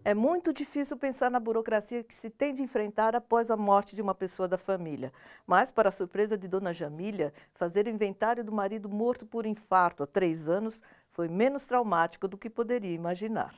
É muito difícil pensar na burocracia que se tem de enfrentar após a morte de uma pessoa da família. Mas, para a surpresa de Dona Jamília, fazer o inventário do marido morto por infarto há 3 anos foi menos traumático do que poderia imaginar.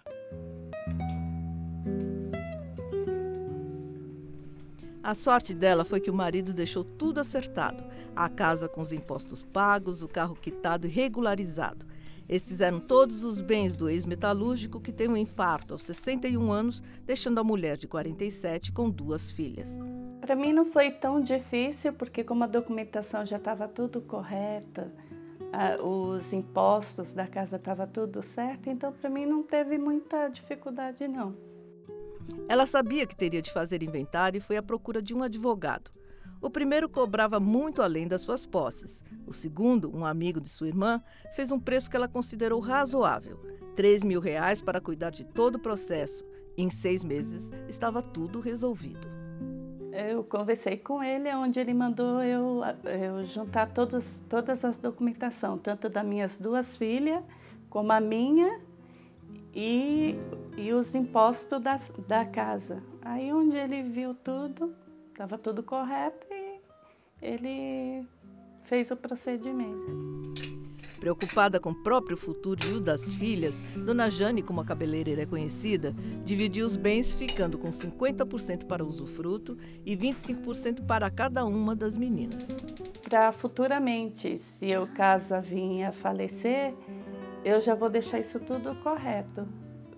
A sorte dela foi que o marido deixou tudo acertado. A casa com os impostos pagos, o carro quitado e regularizado. Estes eram todos os bens do ex-metalúrgico que tem um infarto aos 61 anos, deixando a mulher de 47 com 2 filhas. Para mim não foi tão difícil, porque como a documentação já estava tudo correta, os impostos da casa estavam tudo certo, então para mim não teve muita dificuldade não. Ela sabia que teria de fazer inventário e foi à procura de um advogado. O primeiro cobrava muito além das suas posses. O segundo, um amigo de sua irmã, fez um preço que ela considerou razoável, R$ 3.000 para cuidar de todo o processo. Em 6 meses estava tudo resolvido. Eu conversei com ele, onde ele mandou eu juntar todas as documentações, tanto das minhas 2 filhas, como a minha, e os impostos da casa. Aí onde ele viu tudo, estava tudo correto e ele fez o procedimento. Preocupada com o próprio futuro e o das filhas, Dona Jane, como a cabeleireira é conhecida, dividiu os bens ficando com 50% para usufruto e 25% para cada uma das meninas. Para futuramente, se eu caso a vir a falecer, eu já vou deixar isso tudo correto.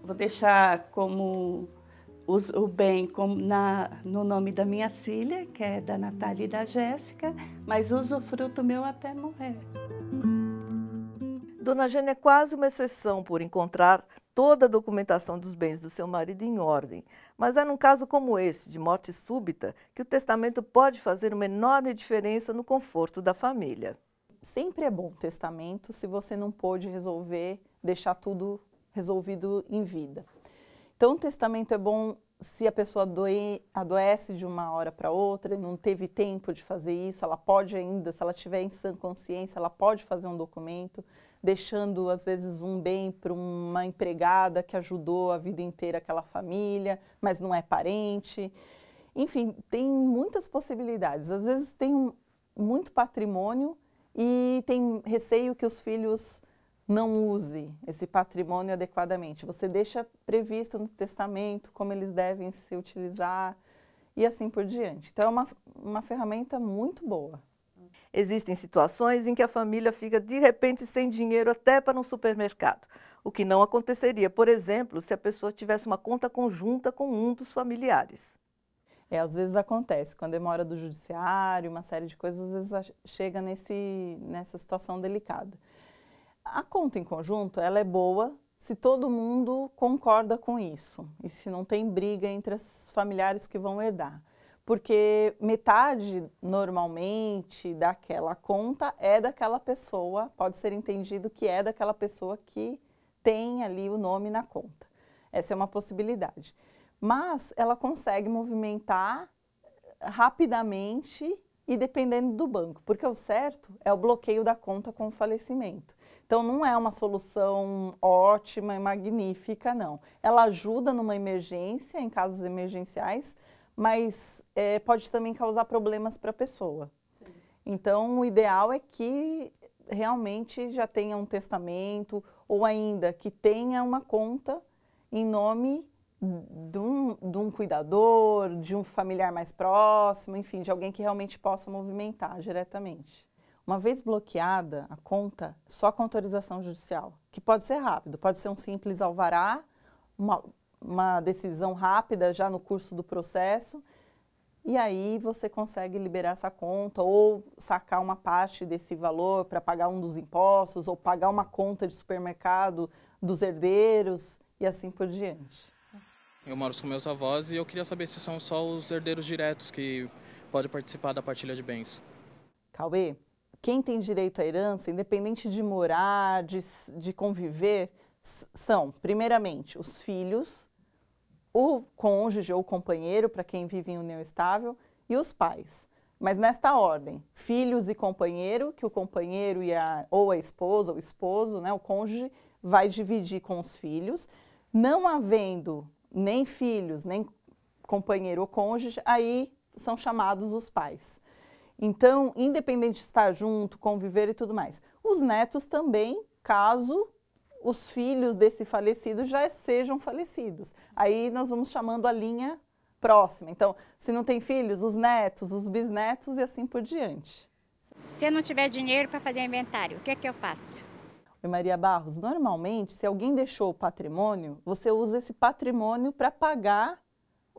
Vou deixar como o bem no nome da minha filha, que é da Natália e da Jéssica, mas usufruto meu até morrer. Dona Jane é quase uma exceção por encontrar toda a documentação dos bens do seu marido em ordem. Mas é num caso como esse, de morte súbita, que o testamento pode fazer uma enorme diferença no conforto da família. Sempre é bom testamento se você não pôde resolver, deixar tudo resolvido em vida. Então, o testamento é bom se a pessoa adoece de uma hora para outra e não teve tempo de fazer isso, ela pode ainda, se ela tiver em sã consciência, ela pode fazer um documento, deixando, às vezes, um bem para uma empregada que ajudou a vida inteira aquela família, mas não é parente. Enfim, tem muitas possibilidades. Às vezes tem muito patrimônio e tem receio que os filhos não usem esse patrimônio adequadamente. Você deixa previsto no testamento como eles devem se utilizar e assim por diante. Então, é uma ferramenta muito boa. Existem situações em que a família fica de repente sem dinheiro até para um supermercado, o que não aconteceria, por exemplo, se a pessoa tivesse uma conta conjunta com um dos familiares. Às vezes acontece, quando demora do judiciário, uma série de coisas, às vezes chega nessa situação delicada. A conta em conjunto, ela é boa se todo mundo concorda com isso e se não tem briga entre os familiares que vão herdar. Porque metade, normalmente, daquela conta é daquela pessoa, pode ser entendido que é daquela pessoa que tem ali o nome na conta. Essa é uma possibilidade. Mas ela consegue movimentar rapidamente e dependendo do banco, porque o certo é o bloqueio da conta com o falecimento. Então, não é uma solução ótima e magnífica, não. Ela ajuda numa emergência, em casos emergenciais, mas pode também causar problemas para a pessoa. Então, o ideal é que realmente já tenha um testamento ou ainda que tenha uma conta em nome de um cuidador, de um familiar mais próximo, enfim, de alguém que realmente possa movimentar diretamente. Uma vez bloqueada a conta, só com autorização judicial, que pode ser rápido, pode ser um simples alvará, uma decisão rápida já no curso do processo, e aí você consegue liberar essa conta ou sacar uma parte desse valor para pagar um dos impostos ou pagar uma conta de supermercado dos herdeiros e assim por diante. Eu moro com meus avós e eu queria saber se são só os herdeiros diretos que podem participar da partilha de bens. Cauê, quem tem direito à herança, independente de morar, de conviver, são, primeiramente, os filhos, o cônjuge ou companheiro, para quem vive em união estável, e os pais. Mas nesta ordem, filhos e companheiro, que o companheiro ou a esposa, ou o esposo, né, o cônjuge, vai dividir com os filhos, não havendo nem filhos, nem companheiro ou cônjuge, aí são chamados os pais. Então, independente de estar junto, conviver e tudo mais. Os netos também, caso os filhos desse falecido já sejam falecidos. Aí nós vamos chamando a linha próxima. Então, se não tem filhos, os netos, os bisnetos e assim por diante. Se eu não tiver dinheiro para fazer inventário, o que é que eu faço? Oi, Maria Barros, normalmente, se alguém deixou o patrimônio, você usa esse patrimônio para pagar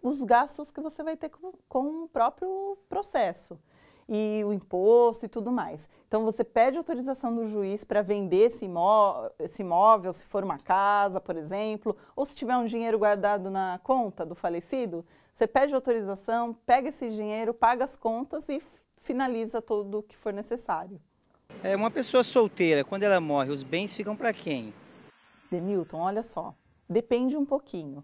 os gastos que você vai ter com o próprio processo. E o imposto e tudo mais. Então, você pede autorização do juiz para vender esse imóvel, se for uma casa, por exemplo, ou se tiver um dinheiro guardado na conta do falecido, você pede autorização, pega esse dinheiro, paga as contas e finaliza tudo o que for necessário. Uma pessoa solteira, quando ela morre, os bens ficam para quem? Denilton, olha só, depende um pouquinho.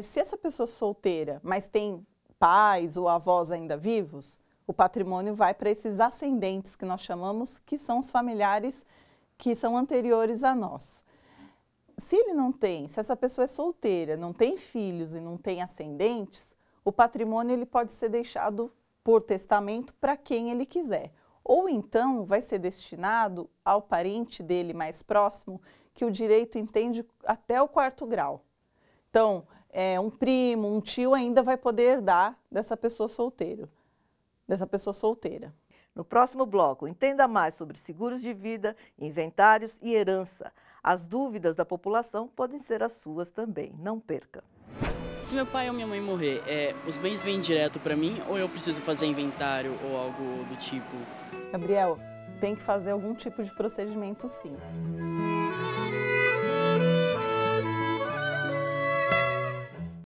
Se essa pessoa solteira, mas tem pais ou avós ainda vivos, o patrimônio vai para esses ascendentes que nós chamamos, que são os familiares que são anteriores a nós. Se ele não tem, se essa pessoa é solteira, não tem filhos e não tem ascendentes, o patrimônio ele pode ser deixado por testamento para quem ele quiser. Ou então vai ser destinado ao parente dele mais próximo, que o direito entende até o 4º grau. Então, um primo, um tio ainda vai poder herdar dessa pessoa solteira. No próximo bloco, entenda mais sobre seguros de vida, inventários e herança. As dúvidas da população podem ser as suas também. Não perca. Se meu pai ou minha mãe morrer, os bens vêm direto para mim ou eu preciso fazer inventário ou algo do tipo? Gabriel, tem que fazer algum tipo de procedimento, sim.